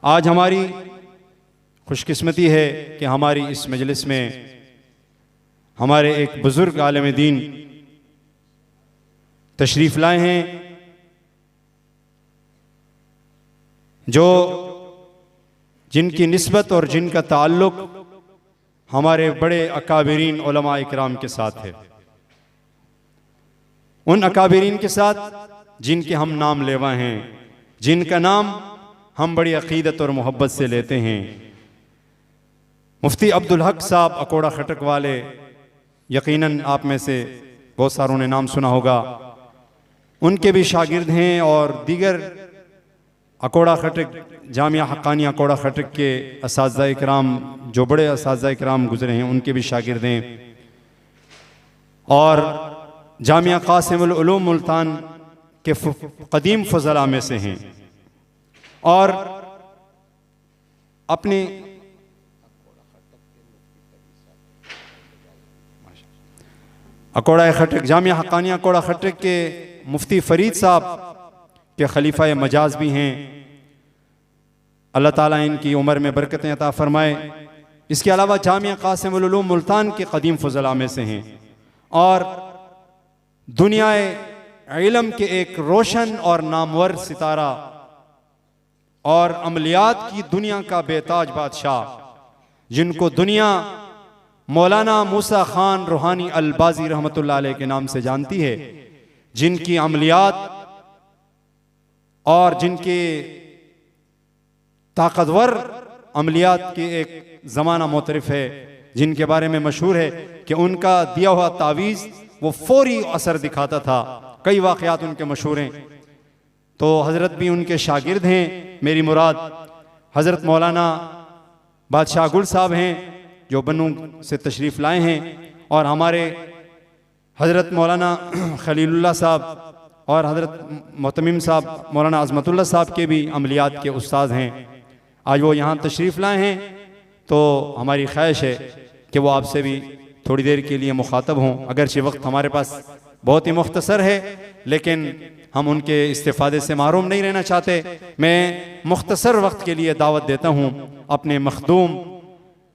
آج ہماری خوش قسمتی ہے کہ ہماری اس مجلس میں ہمارے ایک بزرگ عالم دین تشریف لائے ہیں جو جن کی نسبت اور جن کا تعلق ہمارے بڑے اکابرین علماء اکرام کے ساتھ ہے، ان اکابرین کے ساتھ جن کے ہم نام لیوا ہیں، جن کا نام ہم بڑی عقیدت اور محبت سے لیتے ہیں۔ مفتی عبدالحق صاحب اکوڑا خٹک والے، یقیناً آپ میں سے بہت ساروں نے نام سنا ہوگا، ان کے بھی شاگرد ہیں، اور دیگر اکوڑا خٹک جامعہ حقانی اکوڑا خٹک کے اساتذہ اکرام جو بڑے اساتذہ اکرام گزرے ہیں ان کے بھی شاگرد ہیں، اور جامعہ قاسم العلوم ملتان کے قدیم فضلاء میں سے ہیں، اور اپنے اکوڑا خٹک جامعہ حقانی اکوڑا خٹک کے مفتی فرید صاحب کے خلیفہ مجاز بھی ہیں۔ اللہ تعالیٰ ان کی عمر میں برکتیں عطا فرمائے۔ اس کے علاوہ جامعہ قاسم العلوم ملتان کے قدیم فضلاء میں سے ہیں، اور دنیا علم کے ایک روشن اور نامور ستارہ اور عملیات کی دنیا کا بے تاج بادشاہ، جن کو دنیا مولانا موسیٰ خان روحانی البازی رحمۃ اللہ علیہ کے نام سے جانتی ہے، جن کی عملیات اور جن کے طاقتور عملیات کے ایک زمانہ معترف ہے، جن کے بارے میں مشہور ہے کہ ان کا دیا ہوا تعویذ وہ فوری اثر دکھاتا تھا۔ کئی واقعات ان کے مشہور ہیں، تو حضرت بھی ان کے شاگرد ہیں۔ میری مراد حضرت مولانا بادشاہ گل صاحب ہیں جو بنوں سے تشریف لائے ہیں، اور ہمارے حضرت مولانا خلیل اللہ صاحب اور حضرت محتمم صاحب مولانا عظمت اللہ صاحب کے بھی عملیات کے استاد ہیں۔ آج وہ یہاں تشریف لائے ہیں، تو ہماری خواہش ہے کہ وہ آپ سے بھی تھوڑی دیر کے لیے مخاطب ہوں، اگرچہ وقت ہمارے پاس بہت ہی مختصر ہے، لیکن ہم ان کے استفادے سے محروم نہیں رہنا چاہتے۔ میں مختصر وقت کے لیے دعوت دیتا ہوں اپنے مخدوم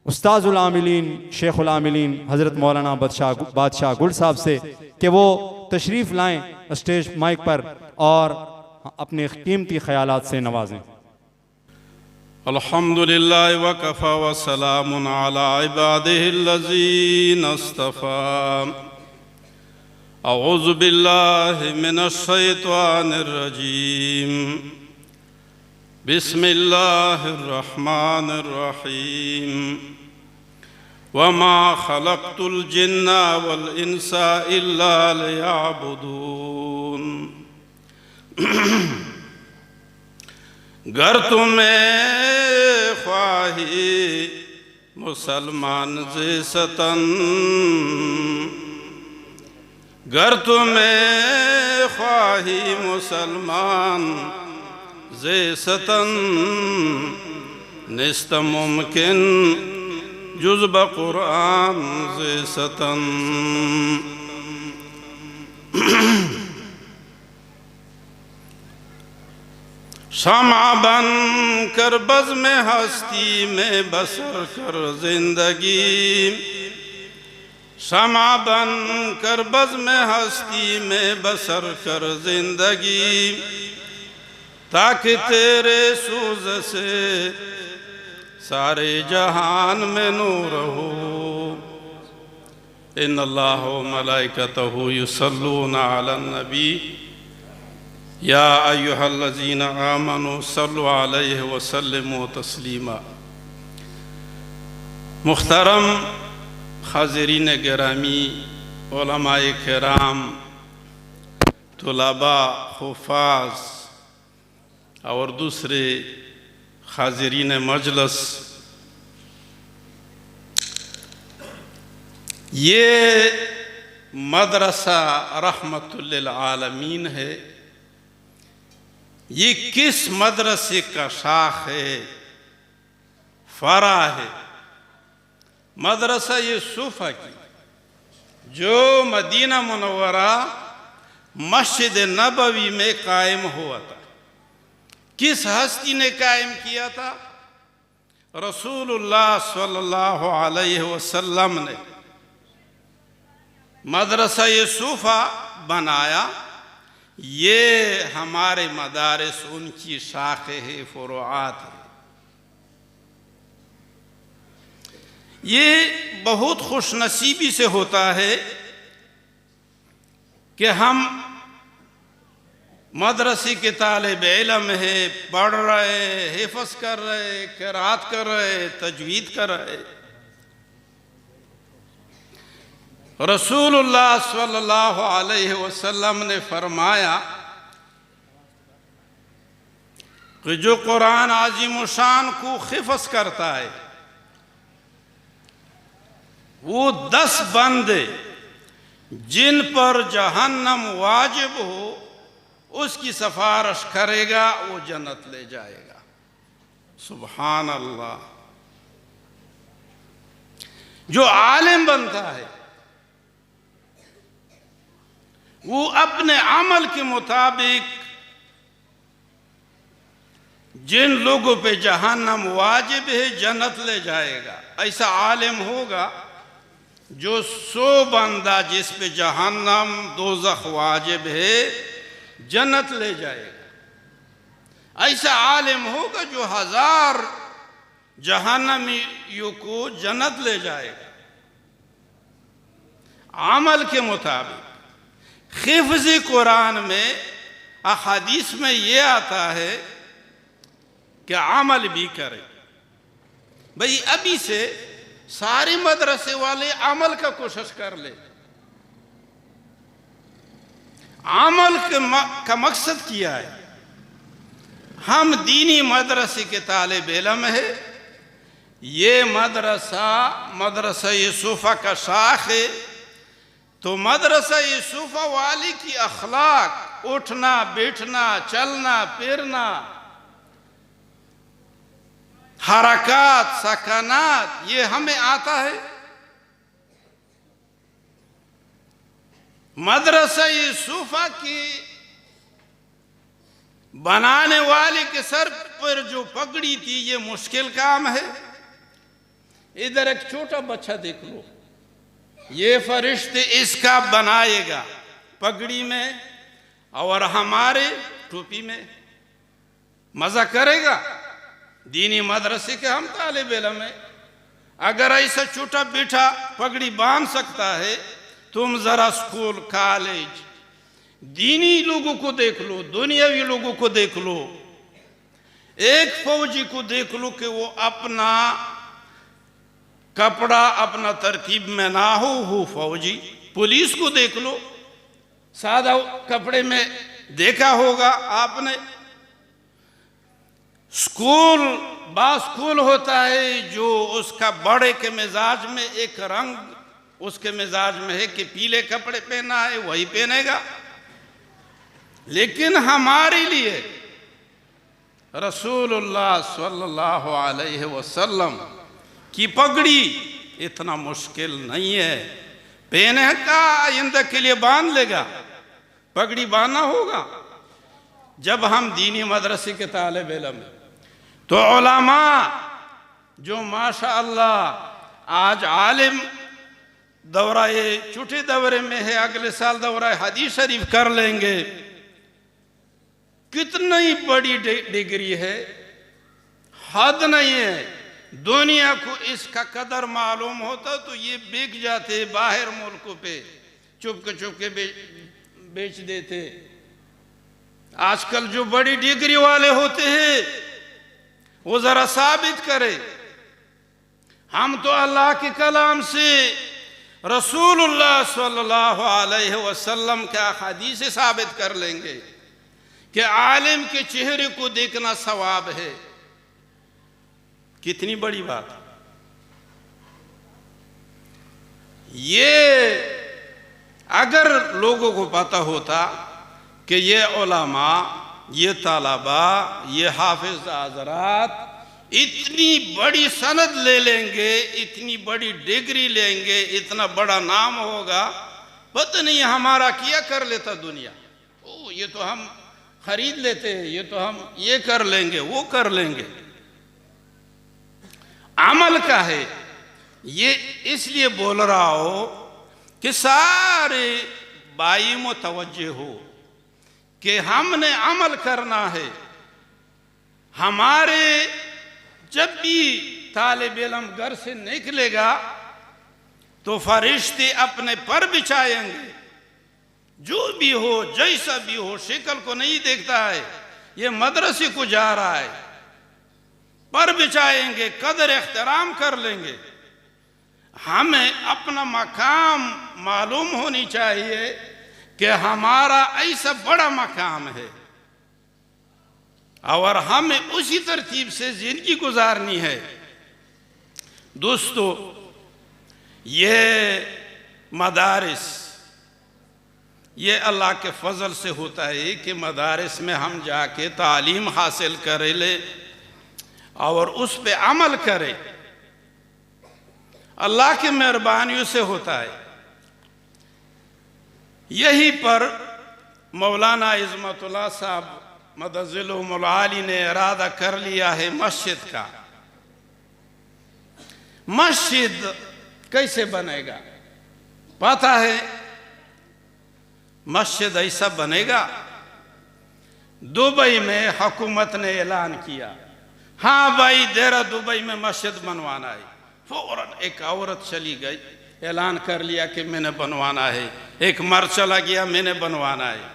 استاذ العاملین شیخ العاملین حضرت مولانا بادشاہ گل صاحب سے کہ وہ تشریف لائیں اسٹیج مائک پر اور اپنے قیمتی خیالات سے نوازیں۔ الحمدللہ وکفی وسلام علی عبادہ الذین اصطفی۔ اعوذ باللہ من الشیطان الرجیم، بسم اللہ الرحمن الرحیم۔ وما خلقت الجن والانس الا لیعبدون۔ گر تمہیں خواہی مسلمان زی ستن، گر تمہیں خواہی مسلمان زی ستن، نیست ممکن جز بقرآن زی ستن۔ شمع بن کر بزم ہستی میں بسر کر زندگی، شمع بن کر بزم ہستی میں بسر کر زندگی، تاکہ تیرے سوز سے سارے جہان میں نور ہو۔ ان اللہ و ملائکتہ یصلون علی النبی یا ایہا الذین آمنوا صلوا علیہ وسلموا تسلیما۔ محترم حاضرین گرامی، علماء کرام، طلباء، حفاظ اور دوسرے حاضرین مجلس، یہ مدرسہ رحمت للعالمین ہے۔ یہ کس مدرسے کا شاخ ہے، فرع ہے؟ مدرسہ یہ صوفہ کی جو مدینہ منورہ مسجد نبوی میں قائم ہوا تھا۔ کس ہستی نے قائم کیا تھا؟ رسول اللہ صلی اللہ علیہ وسلم نے مدرسہ صوفہ بنایا. یہ ہمارے مدارس ان کی شاخیں ہیں، فروعات ہیں. یہ بہت خوش نصیبی سے ہوتا ہے کہ ہم مدرسے کے طالب علم ہے، پڑھ رہے، حفظ کر رہے، قرات کر رہے، تجوید کر رہے. رسول اللہ صلی اللہ علیہ وسلم نے فرمایا کہ جو قرآن عظیم الشان کو حفظ کرتا ہے وہ 10 بندے جن پر جہنم واجب ہو اس کی سفارش کرے گا، وہ جنت لے جائے گا. سبحان اللہ. جو عالم بنتا ہے وہ اپنے عمل کے مطابق جن لوگوں پہ جہنم واجب ہے جنت لے جائے گا. ایسا عالم ہوگا جو 100 بندہ جس پہ جہنم دوزخ واجب ہے جنت لے جائے گا. ایسا عالم ہوگا جو 1000 جہنمیوں کو جنت لے جائے گا عمل کے مطابق. حفظ قرآن میں احادیث میں یہ آتا ہے کہ عمل بھی کرے. بھئی ابھی سے سارے مدرسے والے عمل کا کوشش کر لے. عمل کا مقصد کیا ہے؟ ہم دینی مدرسے کے طالب علم ہے. یہ مدرسہ صوفہ کا شاخ ہے. تو مدرسہ صوفہ والی کی اخلاق، اٹھنا بیٹھنا، چلنا پھرنا، حرکات سکنات، یہ ہمیں آتا ہے. مدرسہ صوفہ کی بنانے والے کے سر پر جو پگڑی تھی یہ مشکل کام ہے. ادھر ایک چھوٹا بچہ دیکھ لو، یہ فرشتے اس کا بنائے گا پگڑی میں اور ہمارے ٹوپی میں. مزہ کرے گا. دینی مدرسے کے ہم طالب علم ہیں. اگر ایسا چھوٹا بیٹا پگڑی باندھ سکتا ہے، تم ذرا سکول، کالج، دینی لوگوں کو دیکھ لو، دنیاوی لوگوں کو دیکھ لو. ایک فوجی کو دیکھ لو کہ وہ اپنا کپڑا اپنا ترتیب میں نہ ہو فوجی. پولیس کو دیکھ لو، سادہ کپڑے میں دیکھا ہوگا آپ نے. سکول ہوتا ہے جو اس کا بڑے کے مزاج میں ایک رنگ اس کے مزاج میں ہے کہ پیلے کپڑے پہنا ہے وہی پہنے گا. لیکن ہمارے لیے رسول اللہ صلی اللہ علیہ وسلم کی پگڑی اتنا مشکل نہیں ہے. پہنے کا آئندہ کے لیے باندھ لے گا، پگڑی باندھنا ہوگا. جب ہم دینی مدرسے کے طالب علم تو علماء جو ماشاءاللہ آج عالم دورہ چھوٹے دورے میں ہے، اگلے سال دورہ حدیث شریف کر لیں گے. کتنی بڑی ڈگری ہے، حد نہیں ہے. دنیا کو اس کا قدر معلوم ہوتا تو یہ بک جاتے باہر ملکوں پہ، چپ کے بیچ دیتے. آج کل جو بڑی ڈگری والے ہوتے ہیں وہ ذرا ثابت کرے. ہم تو اللہ کے کلام سے رسول اللہ صلی اللہ علیہ وسلم کا حدیث ثابت کر لیں گے کہ عالم کے چہرے کو دیکھنا ثواب ہے. کتنی بڑی بات. یہ اگر لوگوں کو پتہ ہوتا کہ یہ علماء، یہ طلباء، یہ حافظ حضرات اتنی بڑی سند لے لیں گے، اتنی بڑی ڈگری لیں گے، اتنا بڑا نام ہوگا، پتہ نہیں ہمارا کیا کر لیتا دنیا. یہ تو ہم خرید لیتے ہیں، یہ تو ہم یہ کر لیں گے وہ کر لیں گے. عمل کا ہے. یہ اس لیے بول رہا ہو کہ سارے بھائی متوجہ ہو کہ ہم نے عمل کرنا ہے. ہمارے جب بھی طالب علم گھر سے نکلے گا تو فرشتے اپنے پر بچھائیں گے. جو بھی ہو جیسا بھی ہو، شکل کو نہیں دیکھتا ہے، یہ مدرسے کو جا رہا ہے، پر بچھائیں گے، قدر احترام کر لیں گے. ہمیں اپنا مقام معلوم ہونی چاہیے کہ ہمارا ایسا بڑا مقام ہے اور ہمیں اسی ترتیب سے زندگی گزارنی ہے. دوستو، یہ مدارس یہ اللہ کے فضل سے ہوتا ہے کہ مدارس میں ہم جا کے تعلیم حاصل کرے لے اور اس پہ عمل کرے. اللہ کی مہربانیوں سے ہوتا ہے. یہی پر مولانا عظمت اللہ صاحب مدظلہم العالی نے ارادہ کر لیا ہے مسجد کا. مسجد کیسے بنے گا؟ پتہ ہے مسجد ایسا بنے گا. دبئی میں حکومت نے اعلان کیا، ہاں بھائی دیرہ دبئی میں مسجد بنوانا ہے. فوراً ایک عورت چلی گئی، اعلان کر لیا کہ میں نے بنوانا ہے. ایک مرد چلا گیا، میں نے بنوانا ہے.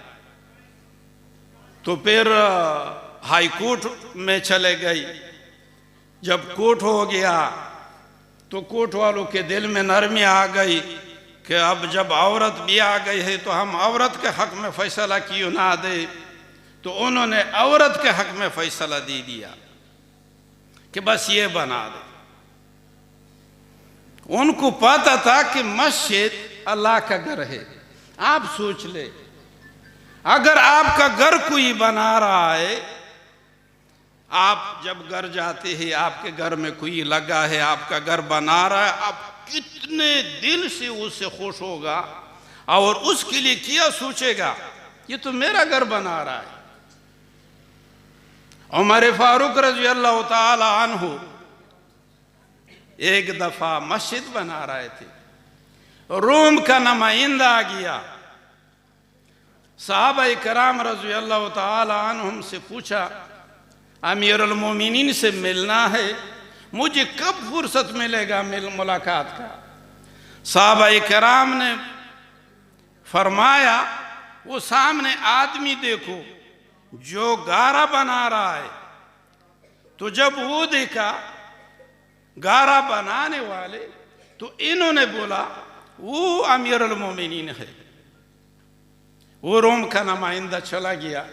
تو پھر ہائی کورٹ میں چلے گئی. جب کورٹ ہو گیا تو کورٹ والوں کے دل میں نرمی آ گئی کہ اب جب عورت بھی آ گئی ہے تو ہم عورت کے حق میں فیصلہ کیوں نہ دے. تو انہوں نے عورت کے حق میں فیصلہ دے دیا کہ بس یہ بنا دے. ان کو پتا تھا کہ مسجد اللہ کا گھر ہے. آپ سوچ لے، اگر آپ کا گھر کوئی بنا رہا ہے، آپ جب گھر جاتے ہیں آپ کے گھر میں کوئی لگا ہے، آپ کا گھر بنا رہا ہے، آپ کتنے دل سے اس سے خوش ہوگا اور اس کے لیے کیا سوچے گا، یہ تو میرا گھر بنا رہا ہے. عمر فاروق رضی اللہ تعالی عنہ ایک دفعہ مسجد بنا رہے تھے. روم کا نمائندہ آ گیا. صحابہ کرام رضی اللہ تعالی عنہم سے پوچھا، امیر المومنین سے ملنا ہے، مجھے کب فرصت ملے گا ملاقات کا؟ صحابہ کرام نے فرمایا، وہ سامنے آدمی دیکھو جو گارا بنا رہا ہے. تو جب وہ دیکھا گارا بنانے والے تو انہوں نے بولا وہ امیر المومنین ہے. وہ روم کا نمائندہ چلا گیا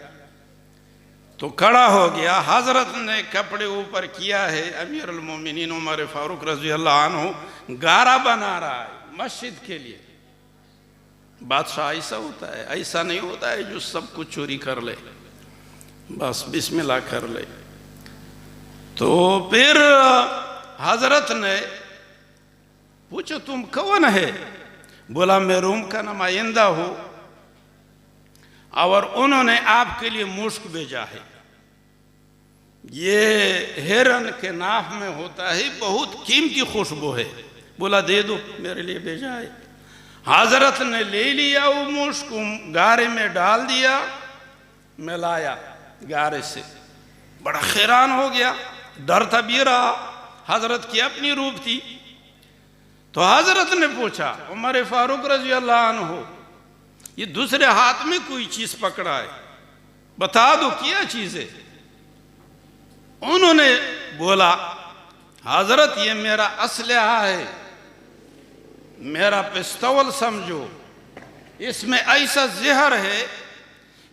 تو کھڑا ہو گیا. حضرت نے کپڑے اوپر کیا ہے، امیر المومنین عمر فاروق رضی اللہ عنہ گارا بنا رہا ہے مسجد کے لیے. بادشاہ ایسا ہوتا ہے، ایسا نہیں ہوتا ہے جو سب کچھ چوری کر لے، بس بسم اللہ کر لے. تو پھر حضرت نے پوچھا تم کون ہے؟ بولا میں روم کا نمائندہ ہوں اور انہوں نے آپ کے لیے مشک بھیجا ہے. یہ ہرن کے ناف میں ہوتا ہے، بہت قیمتی خوشبو ہے. بولا دے دو، میرے لیے بھیجا ہے. حضرت نے لے لیا وہ مشک، گارے میں ڈال دیا، ملایا گارے سے. بڑا حیران ہو گیا، ڈرتا بھی رہا، حضرت کی اپنی روح تھی. تو حضرت نے پوچھا، عمر فاروق رضی اللہ عنہ یہ دوسرے ہاتھ میں کوئی چیز پکڑا ہے، بتا دو کیا چیز ہے؟ انہوں نے بولا حضرت یہ میرا اسلحہ ہے، میرا پستول سمجھو، اس میں ایسا زہر ہے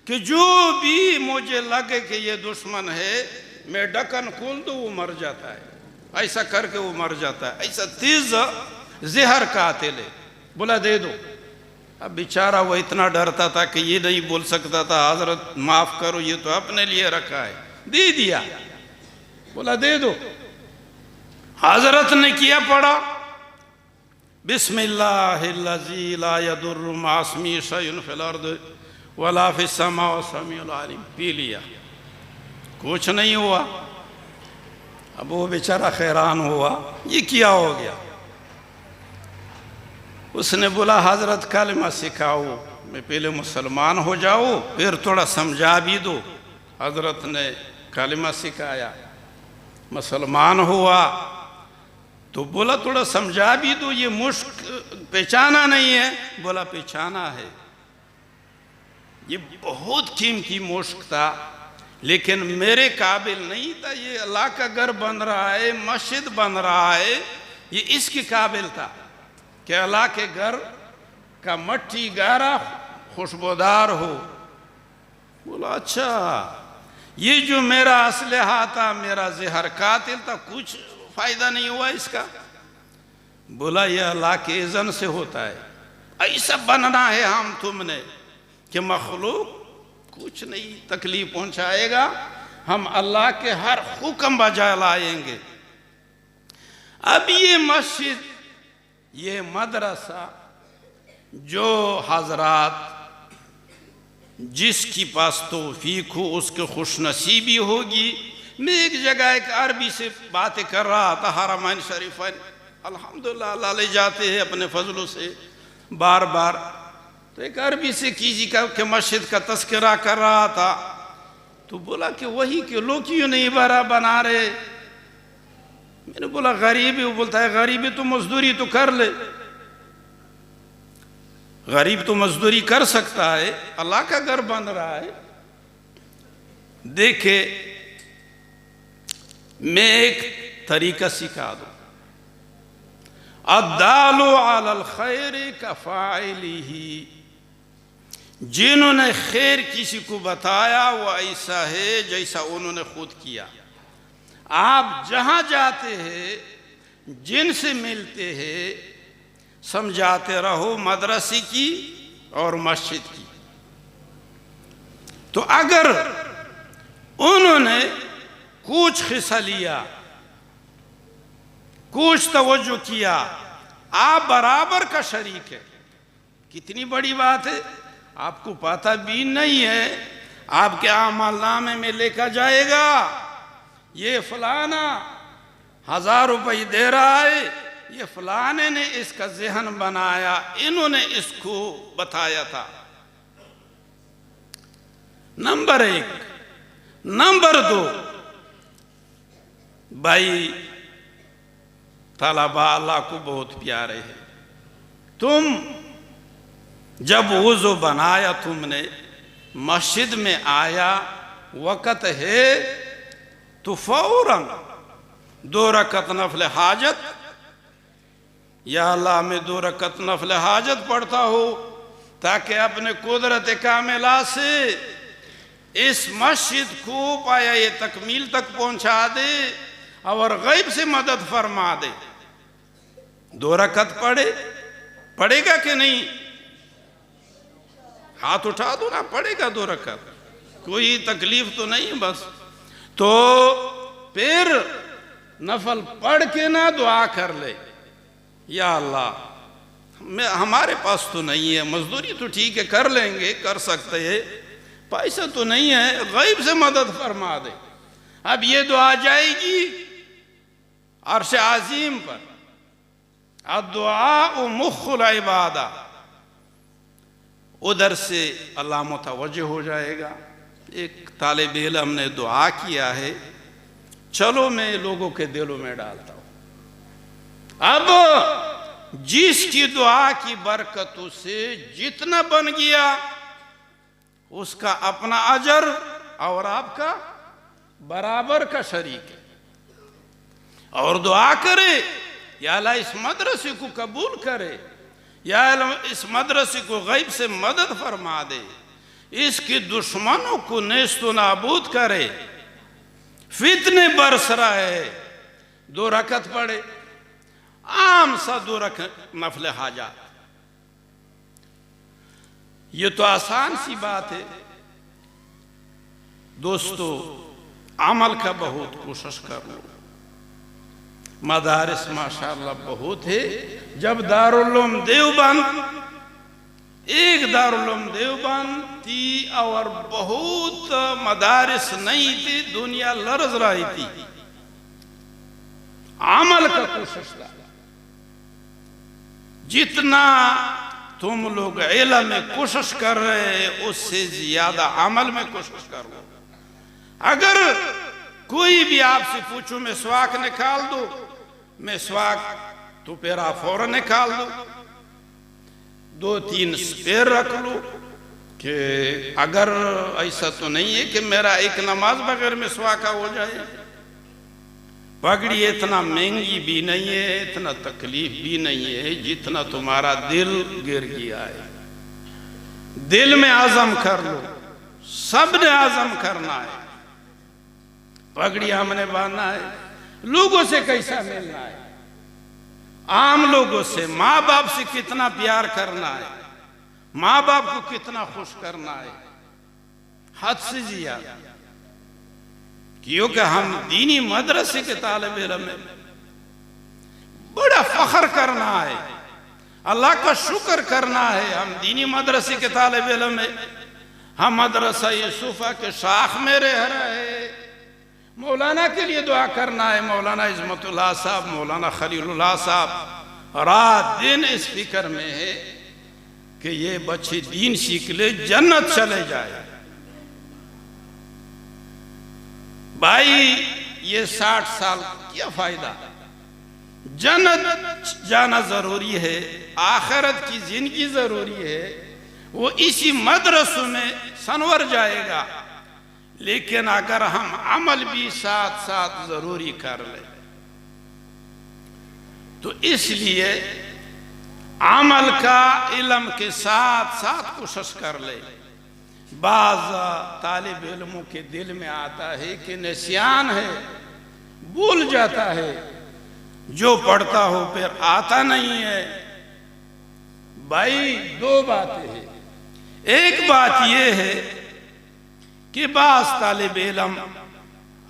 کہ جو بھی مجھے لگے کہ یہ دشمن ہے، میں ڈکن کھول دوں وہ مر جاتا ہے. ایسا کر کے وہ مر جاتا ہے. ایسا تیز زہر قاتل ہے. بولا دے دو. اب بیچارہ وہ اتنا ڈرتا تھا کہ یہ نہیں بول سکتا تھا حضرت معاف کرو یہ تو اپنے لیے رکھا ہے. دے دیا. بولا دے دو. حضرت نے کیا پڑھا، بسم اللہ الذی لا یضر مع اسمہ شیء فی الارض ولا فی السماء والسمیع العلیم، پی لیا، کچھ نہیں ہوا۔ اب وہ بیچارہ حیران ہوا، یہ کیا ہو گیا؟ اس نے بولا حضرت کلمہ سکھاؤ، میں پہلے مسلمان ہو جاؤ پھر تھوڑا سمجھا بھی دو۔ حضرت نے کلمہ سکھایا، مسلمان ہوا تو بولا تھوڑا سمجھا بھی دو، یہ مشک پہچانا نہیں ہے؟ بولا پہچانا ہے۔ یہ بہت قیمتی مشک تھا لیکن میرے قابل نہیں تھا، یہ اللہ کا گھر بن رہا ہے، مسجد بن رہا ہے، یہ اس کے قابل تھا کہ اللہ کے گھر کا مٹی گارا خوشبودار ہو۔ بولا اچھا، یہ جو میرا اسلحہ تھا، میرا زہر قاتل تھا، کچھ فائدہ نہیں ہوا اس کا؟ بولا یہ اللہ کے اذن سے ہوتا ہے، ایسا بننا ہے ہم تم نے کہ مخلوق کچھ نہیں تکلیف پہنچائے گا، ہم اللہ کے ہر حکم بجا لائیں گے۔ اب یہ مسجد، یہ مدرسہ، جو حضرات جس کی پاس توفیق ہو اس کے خوش نصیبی ہوگی۔ میں ایک جگہ ایک عربی سے باتیں کر رہا تھا، حرمین شریفین الحمدللہ اللہ لے جاتے ہیں اپنے فضلوں سے بار بار، تو ایک عربی سے کسی کا مسجد کا تذکرہ کر رہا تھا، تو بولا کہ وہی کہ لوگ کیوں نہیں بنا رہے؟ میں نے بولا غریبی، وہ بولتا ہے غریبی تو مزدوری تو کر لے، غریب تو مزدوری کر سکتا ہے، اللہ کا گھر بن رہا ہے۔ دیکھے میں ایک طریقہ سکھا دوں، الدال علی الخیر کفاعلہ، جنہوں نے خیر کسی کو بتایا وہ ایسا ہے جیسا انہوں نے خود کیا۔ آپ جہاں جاتے ہیں، جن سے ملتے ہیں، سمجھاتے رہو مدرسے کی اور مسجد کی۔ تو اگر انہوں نے کچھ حصہ لیا، کچھ توجہ کیا، آپ برابر کا شریک ہے۔ کتنی بڑی بات ہے، آپ کو پتہ بھی نہیں ہے، آپ کے اعمال نامے میں لکھا جائے گا یہ فلانا 1000 روپے دے رہا ہے، یہ فلانے نے اس کا ذہن بنایا، انہوں نے اس کو بتایا تھا۔ نمبر 1۔ نمبر 2، بھائی طلبہ اللہ کو بہت پیارے ہیں، تم جب وضو بنایا، تم نے مسجد میں آیا، وقت ہے تو فوراً 2 رکعت نفل حاجت، یا اللہ میں 2 رکعت نفل حاجت پڑھتا ہوں تاکہ اپنے قدرت کاملہ سے اس مسجد کو پایا یہ تکمیل تک پہنچا دے اور غیب سے مدد فرما دے۔ 2 رکعت پڑھے گا کہ نہیں؟ ہاتھ اٹھا دو نا، پڑھے گا 2 رکعت، کوئی تکلیف تو نہیں بس۔ تو پھر نفل پڑھ کے نہ دعا کر لے، یا اللہ ہمارے پاس تو نہیں ہے، مزدوری تو ٹھیک ہے کر لیں گے، کر سکتے ہیں، پیسہ تو نہیں ہے، غیب سے مدد فرما دے۔ اب یہ دعا جائے گی عرش عظیم پر، الدعاء مخ العبادہ، ادھر سے اللہ متوجہ ہو جائے گا۔ ایک طالب علم نے دعا کیا ہے، چلو میں لوگوں کے دلوں میں ڈالتا ہوں۔ اب جس کی دعا کی برکتوں سے جتنا بن گیا، اس کا اپنا اجر اور آپ کا برابر کا شریک ہے۔ اور دعا کرے یا اللہ اس مدرسے کو قبول کرے، یا اللہ اس مدرسے کو غیب سے مدد فرما دے، اس کی دشمنوں کو نیست و نابود کرے، فتنے برس رہے، 2 رکعت پڑھے، عام سا 2 رکعت نفل حاجات۔ یہ تو آسان سی بات ہے دوستو، عمل کا بہت کوشش کرو۔ مدارس ماشاءاللہ بہت ہے۔ جب دارالعلوم دیوبند ایک دارالعلوم دیوبند تھی اور بہت مدارس نہیں تھی، دنیا لرز رہی تھی، عمل کا کوشش تھا۔ جتنا تم لوگ علم میں کوشش کر رہے اس سے زیادہ عمل میں کوشش کرو۔ اگر کوئی بھی آپ سے پوچھو مسواک نکال دو، مسواک تو پیرا فوراً نکال دو، 2-3 سپیر رکھ لو، کہ اگر ایسا تو نہیں ہے کہ میرا ایک نماز بغیر مسواک کا ہو جائے۔ پگڑی اتنا مہنگی بھی نہیں ہے، اتنا تکلیف بھی نہیں ہے، جتنا تمہارا دل گر گیا ہے۔ دل میں عزم کر لو، سب نے عزم کرنا ہے۔ پگڑی ہم نے باندھنا ہے، لوگوں سے کیسا ملنا ہے، عام لوگوں سے، ماں باپ سے کتنا پیار کرنا ہے، ماں باپ کو کتنا خوش کرنا ہے، حد سے زیادہ، کیونکہ ہم دینی مدرسے کے طالب علم ہیں، بڑا فخر کرنا ہے، اللہ کا شکر کرنا ہے، ہم دینی مدرسے کے طالب علم ہیں، ہم مدرسہ یوسفہ کے شاخ میں رہ رہے ہیں۔ مولانا کے لیے دعا کرنا ہے، مولانا عظمت اللہ صاحب، مولانا خلیل اللہ صاحب رات دن اس فکر میں ہے کہ یہ بچے دین سیکھ لے، جنت چلے جائے۔ بھائی یہ 60 سال کیا فائدہ، جنت جانا ضروری ہے، آخرت کی زندگی ضروری ہے، وہ اسی مدرسوں میں سنور جائے گا، لیکن اگر ہم عمل بھی ساتھ ساتھ ضروری کر لیں تو اس لیے عمل کا علم کے ساتھ ساتھ کوشش کر لیں۔ بعض طالب علموں کے دل میں آتا ہے کہ نسیان ہے، بھول جاتا ہے، جو پڑھتا ہو پھر آتا نہیں ہے۔ بھائی 2 باتیں ہیں، ایک بات یہ ہے کہ بعض طالب علم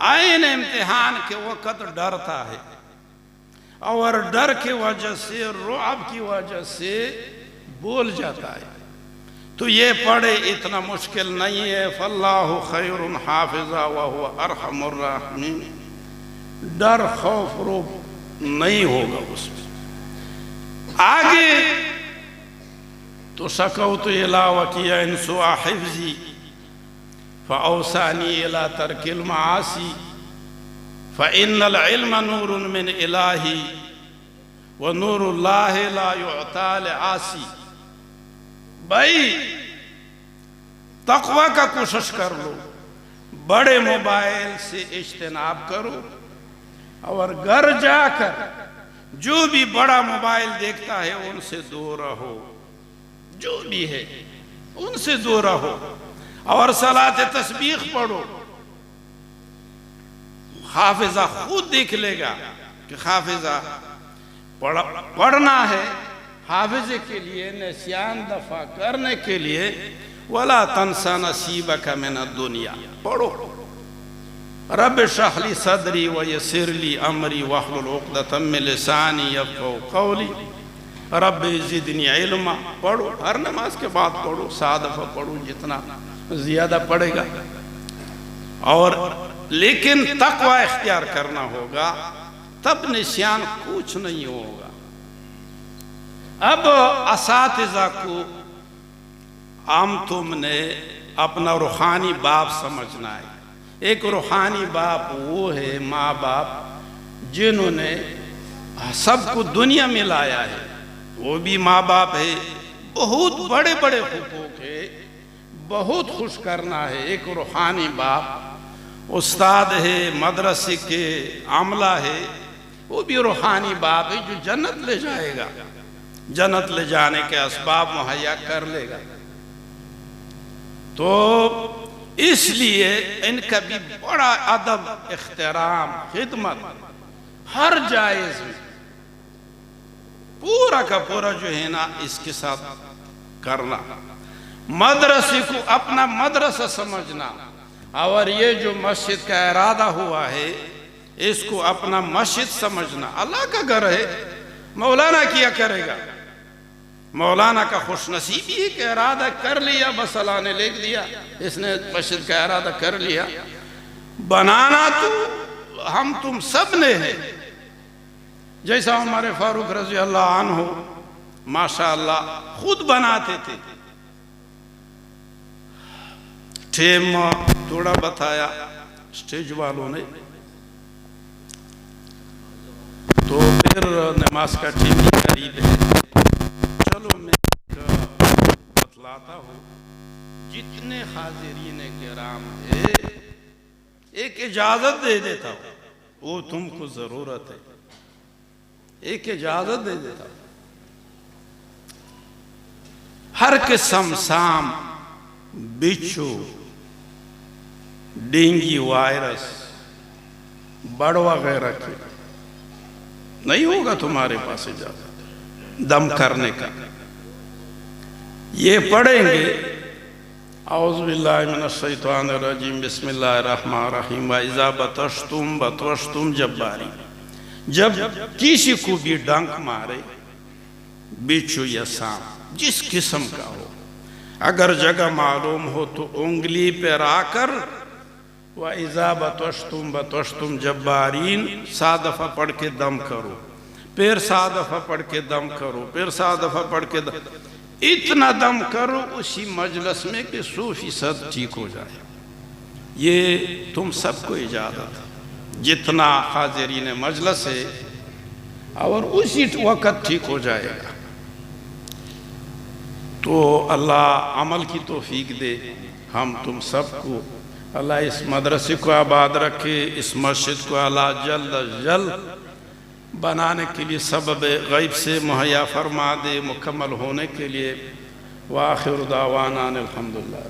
آئین امتحان کے وقت ڈرتا ہے، اور ڈر کی وجہ سے، رعب کی وجہ سے بول جاتا ہے، تو یہ پڑھے اتنا مشکل نہیں ہے، فاللہ خیر حافظا وہو ارحم الراحمین، ڈر خوف روب نہیں ہوگا اس میں۔ آگے تو شکوت الی وکیع سوء حفظی فأوصانی الی ترک المعاصی فإن العلم نور من الہی ونور اللہ لا یعطا لعاصی۔ بھائی تقوی کا کوشش کر لو، بڑے موبائل سے اجتناب کرو، اور گھر جا کر جو بھی بڑا موبائل دیکھتا ہے ان سے دور رہو، جو بھی ہے ان سے دور رہو، اور صلاۃ تسبیح پڑھو۔ حافظہ خود دیکھ لے گا کہ حافظہ پڑھنا ہے، حافظے کے لیے نسیان دفع کرنے کے لیے وَلَا تَنْسَ نَصِيبَكَ مِنَ الدُّنْيَا پڑھو۔ رب اشرح لي صدری ویسر لی امری واحلل عقدۃ من لسانی یفقہوا قولی رب زدنی علما پڑھو، ہر نماز کے بعد پڑھو، 7 دفعہ پڑھو، جتنا زیادہ پڑھے گا، اور لیکن تقوی اختیار کرنا ہوگا، تب نسیان کچھ نہیں ہوگا۔ اب اساتذہ کو تم نے اپنا روحانی باپ سمجھنا ہے۔ ایک روحانی باپ وہ ہے ماں باپ جنہوں نے سب کو دنیا میں لایا ہے، وہ بھی ماں باپ ہے، بہت بڑے بڑے حقوق ہے، بہت خوش کرنا ہے۔ ایک روحانی باپ استاد ہے، مدرسے کے عملہ ہے، وہ بھی روحانی باپ ہے جو جنت لے جائے گا، جنت لے جانے کے اسباب مہیا کر لے گا۔ تو اس لیے ان کا بھی بڑا ادب، احترام، خدمت ہر جائز میں پورا کا پورا جو ہے نا اس کے ساتھ کرنا، مدرسے کو اپنا مدرسہ سمجھنا، اور یہ جو مسجد کا ارادہ ہوا ہے اس کو اپنا مسجد سمجھنا۔ اللہ کا گھر ہے، مولانا کیا کرے گا، مولانا کا خوش نصیبی ہے کہ ارادہ کر لیا، بس اللہ نے لکھ دیا اس نے مسجد کا ارادہ کر لیا۔ بنانا تو ہم تم سب نے ہے، جیسا ہمارے فاروق رضی اللہ عنہ ماشاءاللہ خود بناتے تھے۔ ٹھیم تھوڑا بتایا اسٹیج والوں نے، تو پھر نماز کا ٹھیم قریب ہے، چلو میں بتلاتا ہوں جتنے حاضرین کرام ہے ایک اجازت دے دیتا ہوں، وہ تم کو ضرورت ہے، ایک اجازت دے دیتا ہوں۔ ہر قسم سام، بچھو، ڈینگی وائرس، بڑ وغیرہ کی نہیں ہوگا تمہارے پاس اجازت دم کرنے کا۔ یہ پڑھیں گے اعوذ باللہ من الشیطان الرجیم بسم اللہ الرحمن الرحیم وَإِذَا بَطَشْتُمْ بَطَشْتُمْ جَبَّارِينَ۔ جب کسی کو بھی ڈنک مارے، بچھو یا سانپ جس قسم کا ہو، اگر جگہ معلوم ہو تو انگلی پر آ کر وَإِذَا بَطَشْتُمْ بَطَشْتُمْ جَبَّارِينَ 7 دفعہ پڑھ کے دم کرو، پھر 7 دفعہ پڑھ کے دم کرو، پھر 7 دفعہ پڑھ کے دم، اتنا دم کرو اسی مجلس میں کہ 100% ٹھیک ہو جائے۔ یہ تم سب کو اجازت ہے، جتنا حاضرین مجلس ہے، اور اسی وقت ٹھیک ہو جائے گا۔ تو اللہ عمل کی توفیق دے ہم تم سب کو، اللہ اس مدرسے کو آباد رکھے، اس مسجد کو اللہ جلد جلد بنانے کے لیے سبب غیب سے مہیا فرما دے، مکمل ہونے کے لیے۔ وآخر دعوانا الحمدللہ۔